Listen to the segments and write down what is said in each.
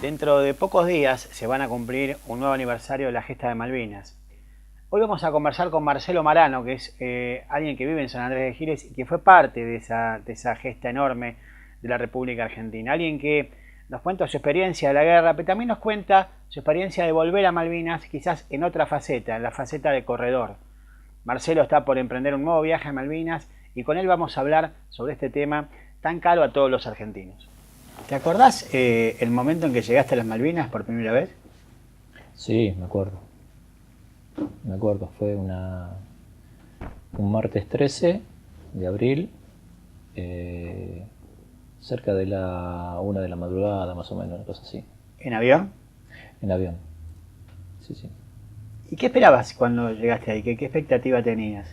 Dentro de pocos días se van a cumplir un nuevo aniversario de la gesta de Malvinas. Hoy vamos a conversar con Marcelo Marano, que es alguien que vive en San Andrés de Giles y que fue parte de esa gesta enorme de la República Argentina. Alguien que nos cuenta su experiencia de la guerra, pero también nos cuenta su experiencia de volver a Malvinas, quizás en otra faceta, en la faceta de corredor. Marcelo está por emprender un nuevo viaje a Malvinas y con él vamos a hablar sobre este tema tan caro a todos los argentinos. ¿Te acordás el momento en que llegaste a las Malvinas por primera vez? Sí, me acuerdo. Me acuerdo, fue un martes 13 de abril, cerca de la 1 de la madrugada, más o menos, una cosa así. ¿En avión? En avión. Sí, sí. ¿Y qué esperabas cuando llegaste ahí? ¿Qué expectativa tenías?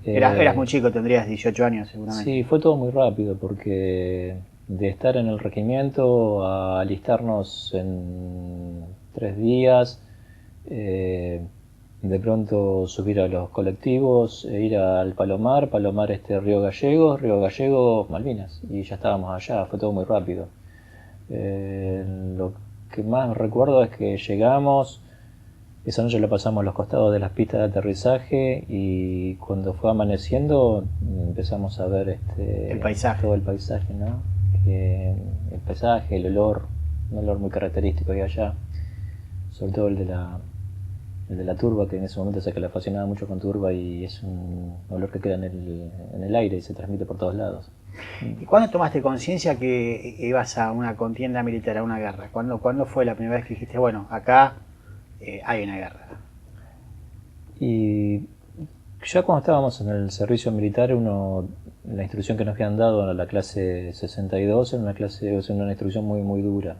Eras muy chico, tendrías 18 años seguramente. Sí, fue todo muy rápido porque de estar en el regimiento a alistarnos en 3 días, de pronto subir a los colectivos, ir al Palomar, Río Gallego, Malvinas, y ya estábamos allá, fue todo muy rápido. Lo que más recuerdo es que llegamos, esa noche lo pasamos a los costados de las pistas de aterrizaje y cuando fue amaneciendo empezamos a ver el paisaje. todo el paisaje, ¿no? El paisaje, el olor, un olor muy característico de allá, sobre todo el de la turba, que en ese momento se calefaccionaba mucho con turba y es un olor que queda en el aire y se transmite por todos lados. ¿Y cuándo tomaste conciencia que ibas a una contienda militar, a una guerra? ¿Cuándo fue la primera vez que dijiste, bueno, acá hay una guerra? Y ya cuando estábamos en el servicio militar, la instrucción que nos habían dado en la clase 62 era una instrucción muy, muy dura,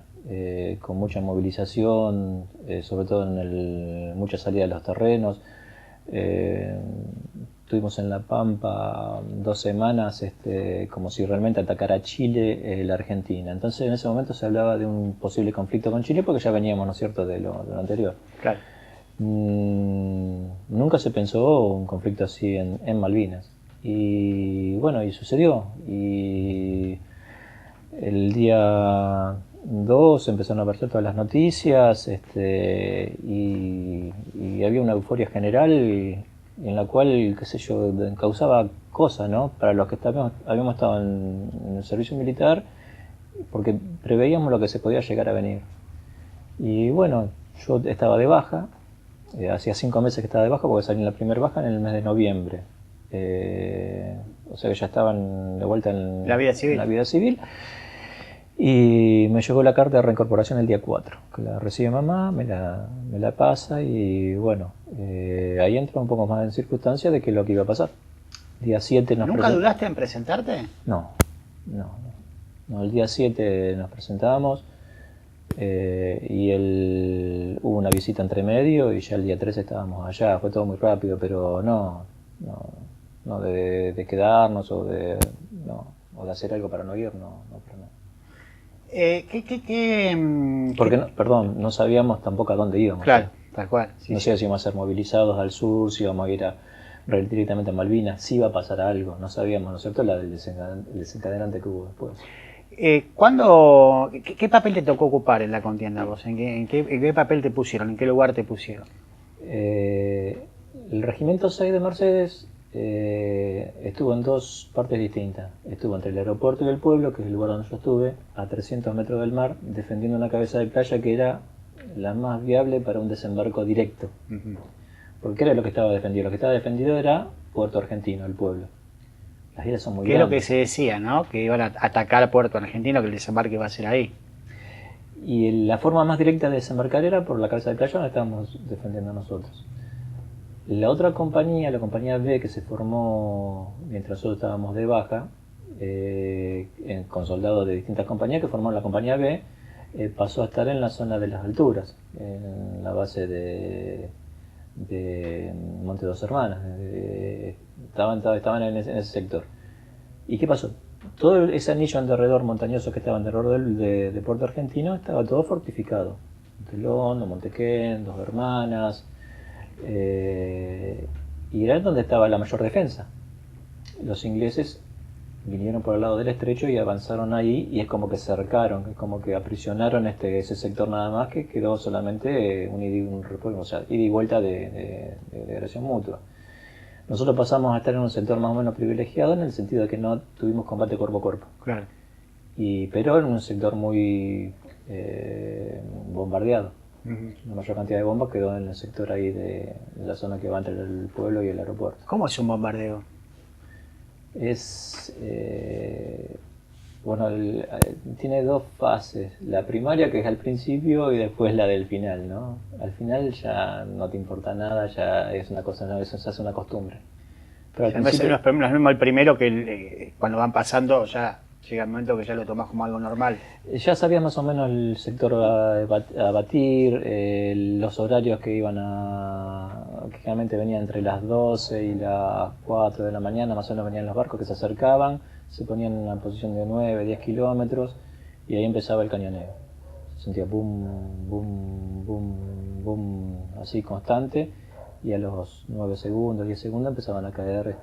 con mucha movilización, sobre todo mucha salida de los terrenos. Estuvimos en La Pampa 2 semanas, como si realmente atacara Chile la Argentina. Entonces en ese momento se hablaba de un posible conflicto con Chile porque ya veníamos, ¿no es cierto?, de lo anterior. Claro. Nunca se pensó un conflicto así en Malvinas. Y bueno, y sucedió. Y el día 2 empezaron a aparecer todas las noticias, y había una euforia general en la cual, qué sé yo, causaba cosas, ¿no? Para los que habíamos estado en el servicio militar, porque preveíamos lo que se podía llegar a venir. Y bueno, yo estaba de baja, hacía 5 meses que estaba de baja porque salí en la primera baja en el mes de noviembre. O sea que ya estaban de vuelta en la vida civil. Y me llegó la carta de reincorporación el día 4, que la recibe mamá, me la pasa y bueno, ahí entra un poco más en circunstancia de que lo que iba a pasar. Día 7 ¿Nunca dudaste en presentarte? No, el día 7 nos presentamos y hubo una visita entre medio y ya el día 3 estábamos allá, fue todo muy rápido, pero no de quedarnos o de hacer algo para no ir, no para nada. Porque no sabíamos tampoco a dónde íbamos. Claro, tal cual. Sí, no sé si íbamos a ser movilizados al sur, si íbamos a ir directamente a Malvinas, si iba a pasar algo, no sabíamos, ¿no es cierto? El desencadenante que hubo después. ¿Qué papel te tocó ocupar en la contienda vos? ¿En qué papel te pusieron? ¿En qué lugar te pusieron? El Regimiento 6 de Mercedes estuvo en 2 partes distintas. Estuvo entre el aeropuerto y el pueblo, que es el lugar donde yo estuve, a 300 metros del mar, defendiendo una cabeza de playa que era la más viable para un desembarco directo. Porque era lo que estaba defendido. Lo que estaba defendido era Puerto Argentino, el pueblo. Las islas son muy grandes. ¿Qué es lo que se decía, no? Que iban a atacar a Puerto Argentino, que el desembarque iba a ser ahí. Y la forma más directa de desembarcar era por la cabeza de playa donde estábamos defendiendo nosotros. La otra compañía, la compañía B, que se formó mientras nosotros estábamos de baja, con soldados de distintas compañías que formaron la compañía B, pasó a estar en la zona de las alturas, en la base de Monte Dos Hermanas. Estaban en ese sector. ¿Y qué pasó? Todo ese anillo alrededor montañoso que estaba alrededor de Puerto Argentino estaba todo fortificado. Montelón, Montequén, Dos Hermanas, y era donde estaba la mayor defensa. Los ingleses vinieron por el lado del estrecho y avanzaron ahí, y es como que cercaron, es como que aprisionaron ese sector nada más, que quedó solamente o sea, ida y vuelta de agresión mutua. Nosotros pasamos a estar en un sector más o menos privilegiado en el sentido de que no tuvimos combate cuerpo a cuerpo. Claro. Pero en un sector muy bombardeado. La mayor cantidad de bombas quedó en el sector ahí de la zona que va entre el pueblo y el aeropuerto. ¿Cómo es un bombardeo? Es bueno, tiene dos fases. La primaria, que es al principio, y después la del final, ¿no? Al final ya no te importa nada, ya es una cosa, no, eso se hace una costumbre. Pero al principio, No es lo mismo el primero que cuando van pasando, ya llega el momento que ya lo tomás como algo normal. ya sabías más o menos el sector a batir, los horarios que iban que generalmente venían entre las 12 y las 4 de la mañana, más o menos venían los barcos que se acercaban, se ponían en una posición de 9, 10 kilómetros, y ahí empezaba el cañoneo. Se sentía boom, boom, boom, boom, así constante, y a los 9 segundos, 10 segundos empezaban a caer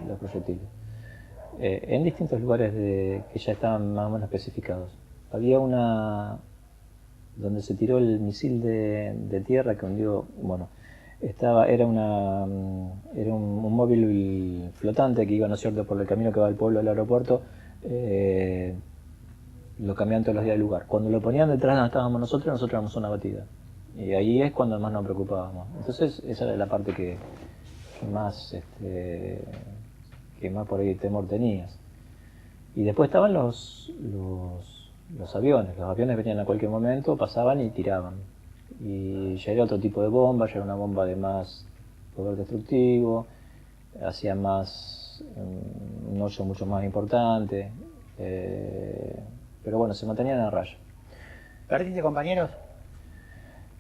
los proyectiles. En distintos lugares que ya estaban más o menos especificados. Había una donde se tiró el misil de tierra que hundió, bueno, era un móvil flotante que iba, ¿no es cierto?, por el camino que va del pueblo al aeropuerto. Lo cambiaban todos los días de lugar. Cuando lo ponían detrás donde estábamos nosotros éramos una batida. Y ahí es cuando más nos preocupábamos. Entonces esa era la parte que más por ahí temor tenías. Y después estaban los aviones. Los aviones venían a cualquier momento, pasaban y tiraban. Y ya era otro tipo de bomba, ya era una bomba de más poder destructivo, hacía más un hoyo mucho más importante, pero bueno, se mantenían a raya. ¿Perdiste compañeros?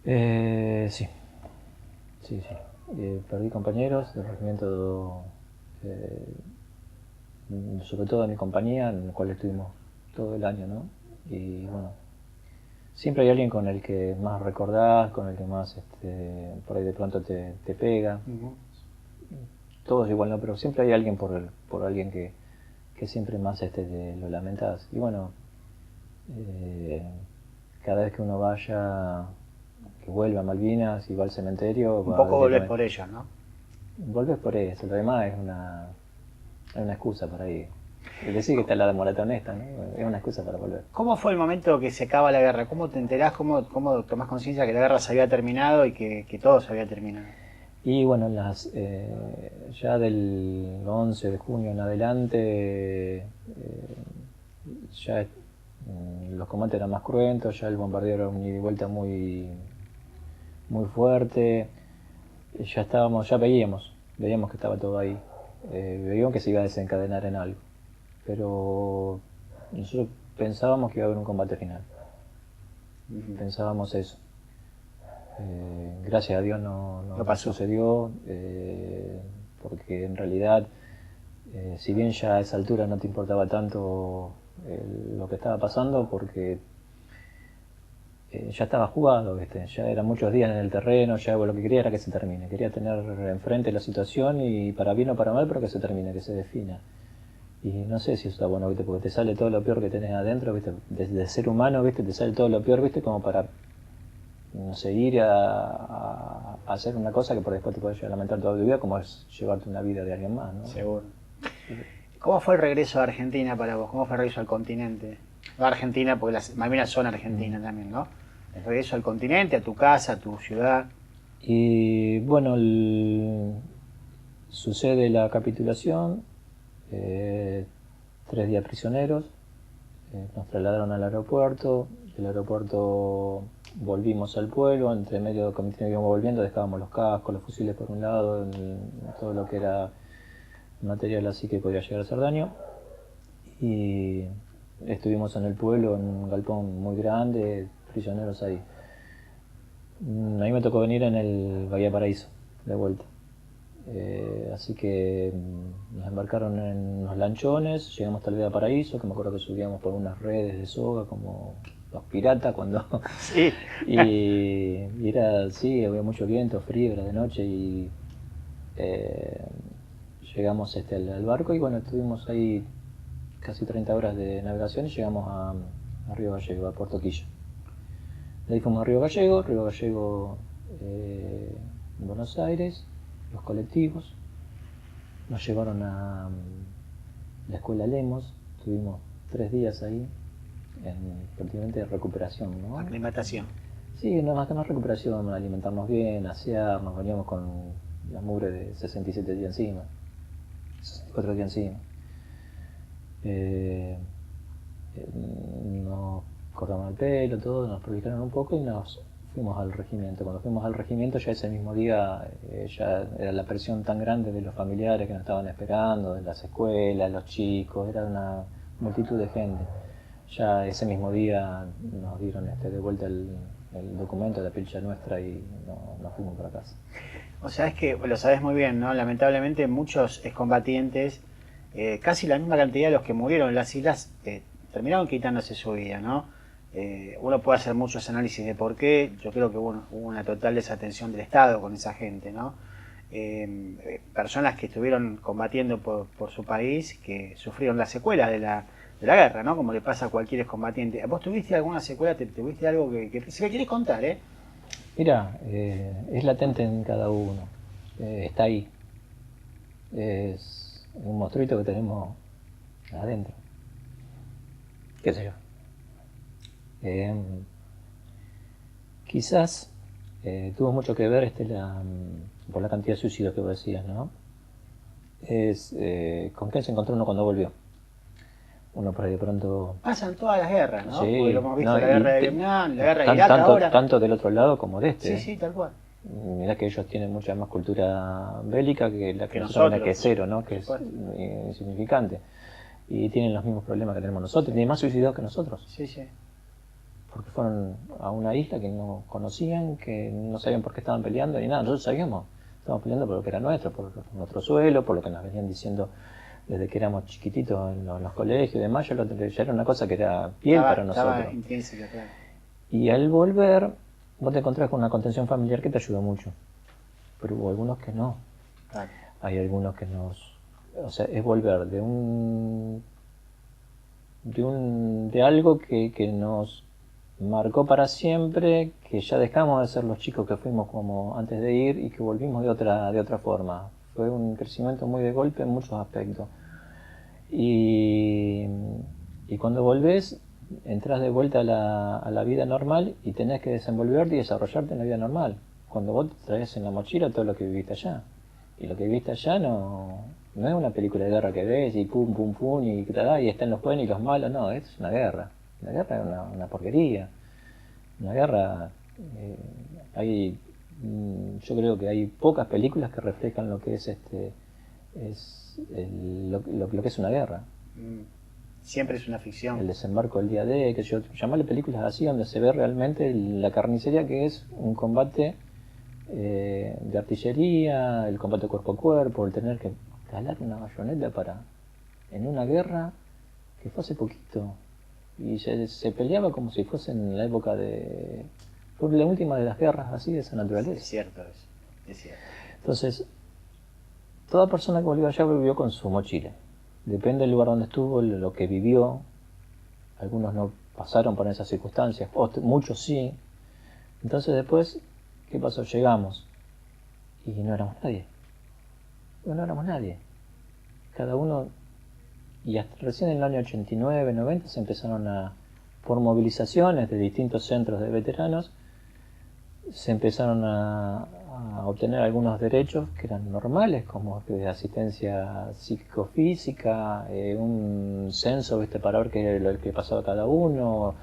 Sí. Perdí compañeros del regimiento, sobre todo de mi compañía, en el cual estuvimos todo el año, ¿no? Y bueno, siempre hay alguien con el que más recordás, con el que más por ahí de pronto te pega. Todos igual, ¿no? Pero siempre hay alguien por alguien que siempre más lo lamentás. Y bueno, cada vez que uno vaya, que vuelva a Malvinas y va al cementerio... Un poco volvés por ellos, ¿no? Volvés por eso, lo demás es una excusa para ir. Es decir, que está la moratón esta, ¿no? Es una excusa para volver. ¿Cómo fue el momento que se acaba la guerra? ¿Cómo te enterás? ¿Cómo tomás conciencia que la guerra se había terminado y que todo se había terminado? Y bueno, ya del 11 de junio en adelante, ya los combates eran más cruentos, ya el bombardeo era un ida y vuelta muy, muy fuerte. Ya veíamos que estaba todo ahí. Veíamos que se iba a desencadenar en algo. Pero nosotros pensábamos que iba a haber un combate final. Pensábamos eso. Gracias a Dios no sucedió, porque en realidad, si bien ya a esa altura no te importaba tanto lo que estaba pasando, porque ya estaba jugado, ¿viste? Ya eran muchos días en el terreno, ya lo que quería era que se termine. Quería tener enfrente la situación, y para bien o para mal, pero que se termine, que se defina. Y no sé si eso está bueno, ¿viste? Porque te sale todo lo peor que tenés adentro, ¿viste? Desde ser humano, ¿viste? Te sale todo lo peor, ¿viste? Como para, no sé, ir a hacer una cosa que por después te puedes llegar a lamentar toda tu vida, como es llevarte una vida de alguien más, ¿no? Seguro. ¿Cómo fue el regreso a Argentina para vos? ¿Cómo fue el regreso al continente? No a Argentina, porque las Malvinas son Argentina también, ¿no? El regreso al continente, a tu casa, a tu ciudad. Y bueno, sucede la capitulación, 3 días prisioneros, nos trasladaron al aeropuerto. Del aeropuerto volvimos al pueblo, entre medio que íbamos volviendo dejábamos los cascos, los fusiles por un lado, todo lo que era material así que podía llegar a hacer daño, y estuvimos en el pueblo en un galpón muy grande, prisioneros ahí. A mí me tocó venir en el Bahía Paraíso, de vuelta. Así que nos embarcaron en unos lanchones, llegamos hasta el Bahía Paraíso, que me acuerdo que subíamos por unas redes de soga como los piratas cuando... Sí. y era, sí, había mucho viento, frío, era de noche, y llegamos al barco, y bueno, estuvimos ahí casi 30 horas de navegación y llegamos a Río Gallego, a Puerto Quilla. De ahí fuimos a Río Gallego, Buenos Aires, los colectivos, nos llevaron a la escuela Lemos, tuvimos 3 días ahí, prácticamente de recuperación, ¿no? Aclimatación. Sí, no, más que más recuperación, alimentarnos bien, asearnos, veníamos con la mugre de 67 días encima, 64 días encima. Nos cortaron el pelo, todo, nos prohibicaron un poco y nos fuimos al regimiento. Cuando fuimos al regimiento ya ese mismo día ya era la presión tan grande de los familiares que nos estaban esperando, de las escuelas, los chicos, era una multitud de gente. Ya ese mismo día nos dieron de vuelta el documento de la pilcha nuestra y nos fuimos para casa. O sea, es que lo sabes muy bien, ¿no? Lamentablemente muchos excombatientes, casi la misma cantidad de los que murieron en las islas, terminaron quitándose su vida, ¿no? Uno puede hacer muchos análisis de por qué. Yo creo que hubo una total desatención del Estado con esa gente, ¿no? Personas que estuvieron combatiendo por su país, que sufrieron las secuelas de la guerra, ¿no? Como le pasa a cualquier excombatiente. ¿Vos tuviste alguna secuela? ¿Tuviste algo que si me querés contar, Mira, es latente en cada uno, está ahí. Es un monstruito que tenemos adentro. ¿Qué sé yo? Quizás tuvo mucho que ver por la cantidad de suicidios que vos decías, ¿no? ¿Con qué se encontró uno cuando volvió? Uno por ahí de pronto... Pasan todas las guerras, ¿no? Sí, porque lo hemos visto, no, la guerra de Vietnam, la guerra de Irak ahora. Tanto del otro lado como de este. Sí, sí, tal cual. Mirá que ellos tienen mucha más cultura bélica que la que nosotros, que es cero, ¿no? Que es insignificante. Y tienen los mismos problemas que tenemos nosotros, tienen más suicidios que nosotros. Sí, sí. Porque fueron a una isla que no conocían, que no sabían por qué estaban peleando ni nada. Nosotros sabíamos, estábamos peleando por lo que era nuestro, por nuestro suelo, por lo que nos venían diciendo desde que éramos chiquititos en los colegios y demás. Ya era una cosa que era piel para nosotros. Estaba intrínseca, claro. Y al volver, vos te encontrás con una contención familiar que te ayudó mucho. Pero hubo algunos que no. Claro. Hay algunos que o sea, es volver de algo que nos marcó para siempre, que ya dejamos de ser los chicos que fuimos como antes de ir y que volvimos de otra forma. Fue un crecimiento muy de golpe en muchos aspectos. Y cuando volvés, entras de vuelta a la vida normal y tenés que desenvolverte y desarrollarte en la vida normal. Cuando vos traes en la mochila todo lo que viviste allá. Y lo que viviste allá no es una película de guerra que ves y pum, pum, pum, y están los buenos y los malos. No, es una guerra. La guerra es una porquería. Una guerra... yo creo que hay pocas películas que reflejan lo que es lo que es una guerra. Siempre es una ficción. El desembarco del día D, que yo llamarle películas así, donde se ve realmente la carnicería que es un combate de artillería, el combate cuerpo a cuerpo, el tener que calar una bayoneta en una guerra que fue hace poquito. Y se peleaba como si fuese en la época fue la última de las guerras así de esa naturaleza. Es cierto. Entonces, toda persona que volvió allá volvió con su mochila. Depende del lugar donde estuvo, lo que vivió. Algunos no pasaron por esas circunstancias, muchos sí. Entonces después, ¿qué pasó? Llegamos y no éramos nadie. No éramos nadie. Cada uno... Y hasta recién en el año 89, 90 se empezaron por movilizaciones de distintos centros de veteranos, se empezaron a obtener algunos derechos que eran normales, como de asistencia psicofísica, un censo para ver qué lo que pasaba cada uno,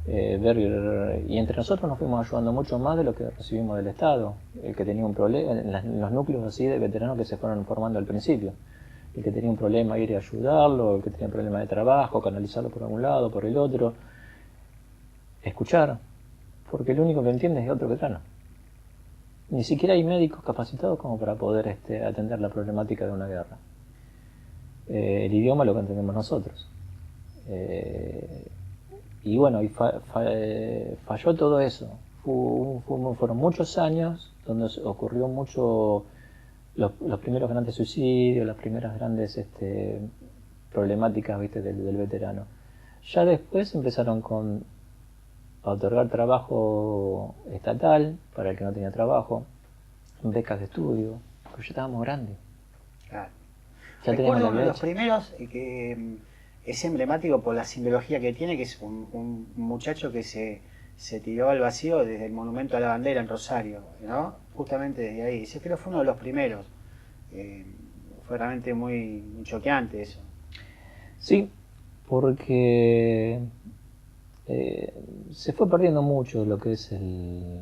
y entre nosotros nos fuimos ayudando mucho más de lo que recibimos del Estado, el que tenía un problema, en los núcleos así de veteranos que se fueron formando al principio. El que tenía un problema, ir a ayudarlo, el que tenía un problema de trabajo, canalizarlo por algún lado, por el otro. Escuchar, porque el único que entiende es el otro veterano. Ni siquiera hay médicos capacitados como para poder atender la problemática de una guerra. El idioma lo que entendemos nosotros. Y bueno, falló todo eso. Fueron muchos años donde ocurrió mucho... Los primeros grandes suicidios, las primeras grandes problemáticas, ¿viste? Del veterano. Ya después empezaron a otorgar trabajo estatal para el que no tenía trabajo, becas de estudio, pero ya estábamos grandes. Claro. Ya teníamos Recuerdo la uno de vida los hecha. primeros que es emblemático por la simbología que tiene, que es un muchacho que se tiró al vacío desde el Monumento a la Bandera en Rosario, ¿no? Justamente desde ahí. Ese creo fue uno de los primeros. Eh, Fue realmente muy choqueante eso. Sí, porque se fue perdiendo mucho lo que es el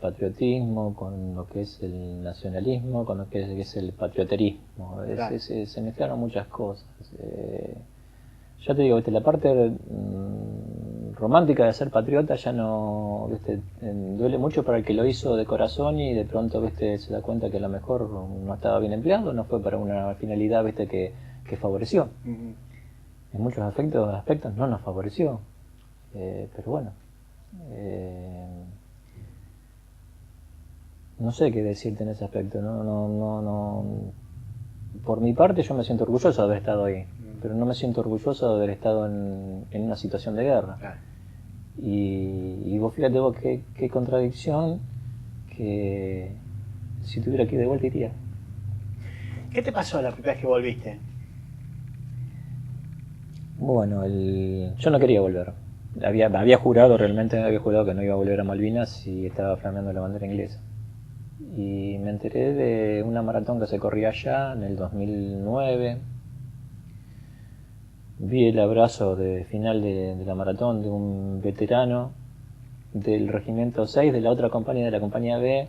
patriotismo con lo que es el nacionalismo, con lo que es el patrioterismo. Claro. Se mezclaron muchas cosas. Ya te digo, ¿viste? La parte romántica de ser patriota ya no, ¿viste? Duele mucho para el que lo hizo de corazón y de pronto, ¿viste? Se da cuenta que a lo mejor no estaba bien empleado, no fue para una finalidad, ¿viste? Que favoreció. Ujú. En muchos aspectos no nos favoreció. Pero bueno, eh, no sé qué decirte en ese aspecto. No. Por mi parte yo me siento orgulloso de haber estado ahí, pero no me siento orgulloso de haber estado en una situación de guerra. Claro. Y vos fíjate vos qué contradicción, que si tuviera que ir de vuelta iría. ¿Qué te pasó la primera vez que volviste? Bueno, yo no quería volver. Había jurado, realmente había jurado que no iba a volver a Malvinas y estaba flameando la bandera inglesa. Y me enteré de una maratón que se corría allá en el 2009. Vi el abrazo de final de la maratón de un veterano del Regimiento 6, de la otra compañía, de la compañía B,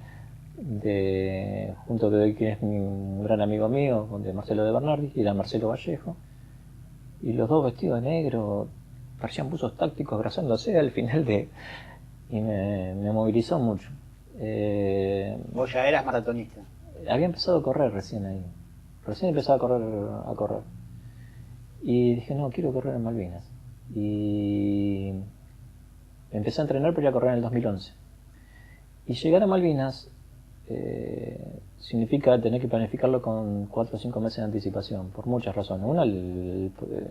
junto con que es un gran amigo mío, de Marcelo de Bernardi, y era Marcelo Vallejo. Y los dos vestidos de negro, parecían buzos tácticos abrazándose al final y me movilizó mucho. Vos ya eras maratonista. Había empezado a correr recién ahí. Recién empezaba a correr. Y dije, no, quiero correr en Malvinas. Y empecé a entrenar para ir a correr en el 2011. Y llegar a Malvinas significa tener que planificarlo con 4 o 5 meses de anticipación, por muchas razones. Una,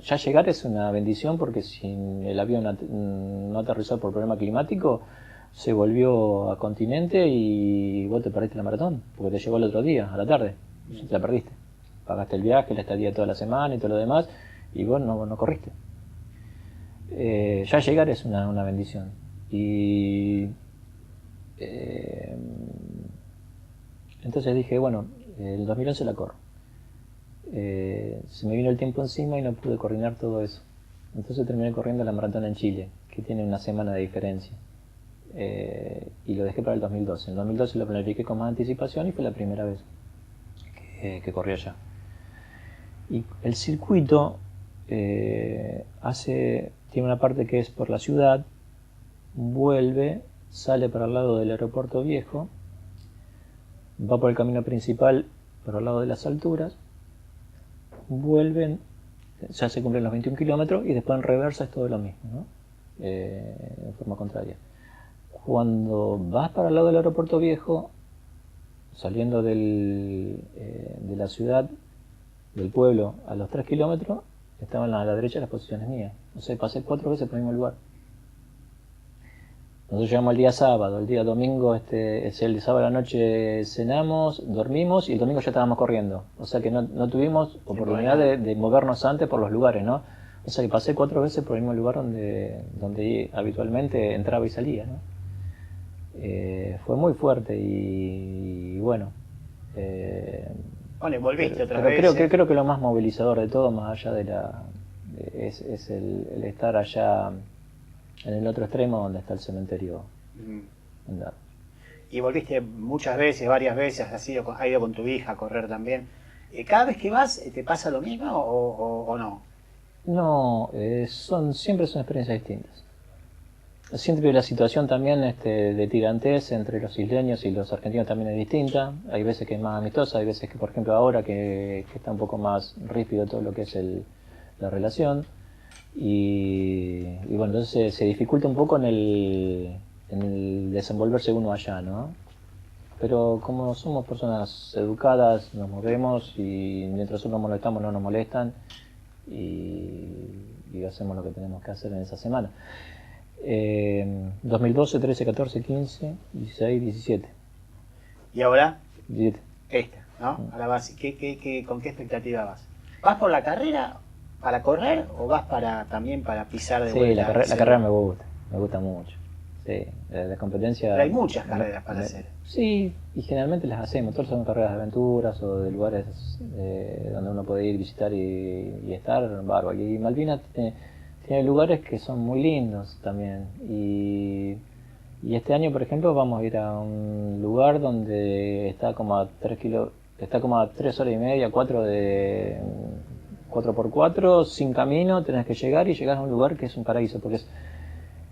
ya llegar es una bendición porque si el avión no aterrizó por problema climático, se volvió a continente y vos te perdiste la maratón, porque te llegó el otro día, a la tarde, y te la perdiste. Pagaste el viaje, la estadía toda la semana y todo lo demás, y vos no corriste. Ya llegar es una bendición. Y entonces dije, bueno, el 2011 la corro. Se me vino el tiempo encima y no pude coordinar todo eso. Entonces terminé corriendo la maratón en Chile, que tiene una semana de diferencia. Y lo dejé para el 2012. En el 2012 lo planifiqué con más anticipación y fue la primera vez que corrí allá. Y el circuito tiene una parte que es por la ciudad, vuelve, sale para el lado del aeropuerto viejo, va por el camino principal por el lado de las alturas, vuelven, ya se cumplen los 21 kilómetros y después en reversa es todo lo mismo, ¿no? En forma contraria. Cuando vas para el lado del aeropuerto viejo, saliendo de la ciudad, del pueblo, a los 3 kilómetros, estaban a la derecha las posiciones mías. O sea, pasé 4 veces por el mismo lugar. Nosotros llegamos el día sábado, el día domingo, el sábado a la noche cenamos, dormimos y el domingo ya estábamos corriendo. O sea que no tuvimos oportunidad de movernos antes por los lugares, ¿no? O sea que pasé 4 veces por el mismo lugar donde habitualmente entraba y salía, ¿no? Fue muy fuerte y bueno. Bueno, y volviste otra vez. Creo que lo más movilizador de todo, más allá es el estar allá en el otro extremo donde está el cementerio. Y volviste muchas veces, varias veces, has ido con tu hija a correr también. ¿Cada vez que vas te pasa lo mismo o no? No, siempre son experiencias distintas. Siempre la situación también de tirantez entre los isleños y los argentinos también es distinta. Hay veces que es más amistosa, hay veces que, por ejemplo, ahora que está un poco más ríspido todo lo que es la relación. Y bueno, entonces se dificulta un poco en el desenvolverse uno allá, ¿no? pero como somos personas educadas, nos movemos y mientras nosotros molestamos no nos molestan y hacemos lo que tenemos que hacer en esa semana. 2012, 13, 14, 15, 16, 17. ¿Y ahora? 17. Esta, ¿no? Ahora vas, ¿con qué expectativa vas? ¿Vas por la carrera para correr o vas también para pisar de Sí, vuelta? la carrera me gusta mucho. Sí, la competencia... Pero hay muchas carreras para hacer. Sí, y generalmente las hacemos. Todas son carreras de aventuras o de lugares donde uno puede ir, visitar y estar bárbaro. Y Malvinas tiene lugares que son muy lindos también. Y este año, por ejemplo, vamos a ir a un lugar donde está como a 3 horas y media, 4x4, sin camino, tenés que llegar y llegar a un lugar que es un paraíso, porque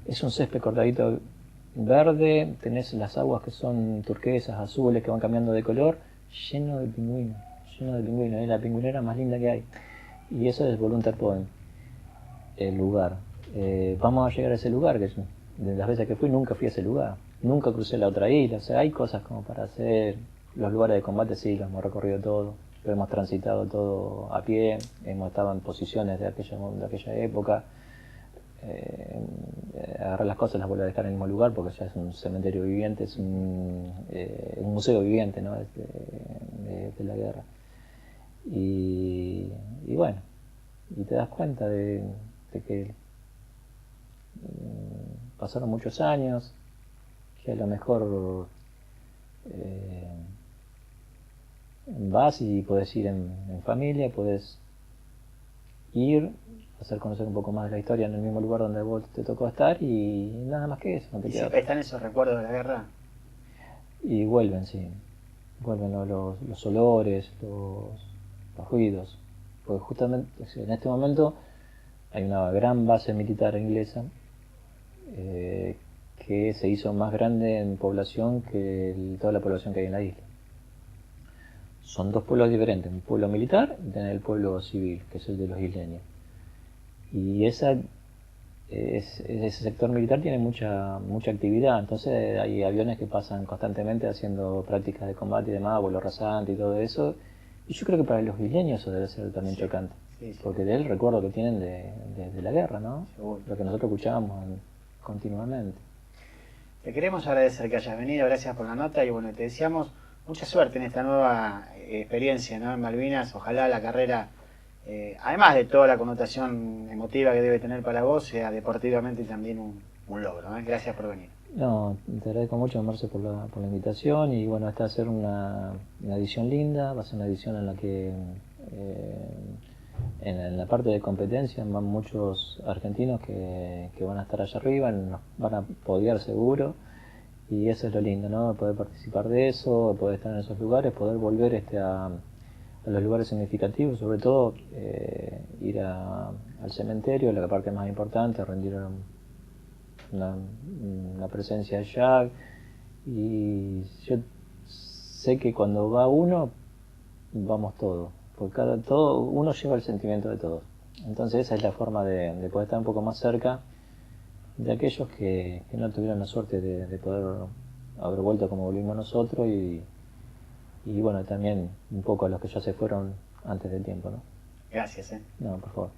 es un césped cortadito verde, tenés las aguas que son turquesas, azules, que van cambiando de color, lleno de pingüinos, es la pingüinera más linda que hay. Y eso es Volunteer Point, el lugar. Vamos a llegar a ese lugar, que de las veces que nunca fui a ese lugar, nunca crucé la otra isla, o sea, hay cosas como para hacer. Los lugares de combate sí, los hemos recorrido todo, lo hemos transitado todo a pie, hemos estado en posiciones de aquella época. Agarrar las cosas, las vuelve a dejar en el mismo lugar porque ya es un cementerio viviente, es un museo viviente, ¿no? de la guerra. Y bueno, y te das cuenta de que pasaron muchos años, que a lo mejor vas y podés ir en familia, podés ir, hacer conocer un poco más de la historia en el mismo lugar donde vos te tocó estar y nada más que eso. No te ¿Y siempre están esos recuerdos de la guerra? Y vuelven, sí. Vuelven los olores, los ruidos. Porque justamente en este momento hay una gran base militar inglesa que se hizo más grande en población que toda la población que hay en la isla. Son dos pueblos diferentes, un pueblo militar y el pueblo civil, que es el de los isleños. Y ese sector militar tiene mucha actividad, entonces hay aviones que pasan constantemente haciendo prácticas de combate y demás, vuelo rasante y todo eso. Y yo creo que para los isleños eso debe ser también chocante, porque de él recuerdo que tienen de la guerra, ¿no? Seguro. Lo que nosotros escuchábamos continuamente. Te queremos agradecer que hayas venido, gracias por la nota y bueno, te deseamos mucha suerte en esta nueva experiencia, ¿no? En Malvinas. Ojalá la carrera, además de toda la connotación emotiva que debe tener para vos, sea deportivamente también un logro, ¿eh? Gracias por venir. No, te agradezco mucho, Marce, por la invitación y bueno, esta va a ser una edición linda, va a ser una edición en la que en la parte de competencia van muchos argentinos que van a estar allá arriba, nos van a podiar seguro. Y eso es lo lindo, ¿no? Poder participar de eso, poder estar en esos lugares, poder volver a los lugares significativos, sobre todo ir al cementerio, la parte más importante, rendir una presencia allá. Y yo sé que cuando va uno, vamos todos, porque uno lleva el sentimiento de todos. Entonces esa es la forma de poder estar un poco más cerca de aquellos que no tuvieron la suerte de poder haber vuelto como volvimos nosotros y bueno, también un poco a los que ya se fueron antes del tiempo, ¿no? Gracias, No, por favor.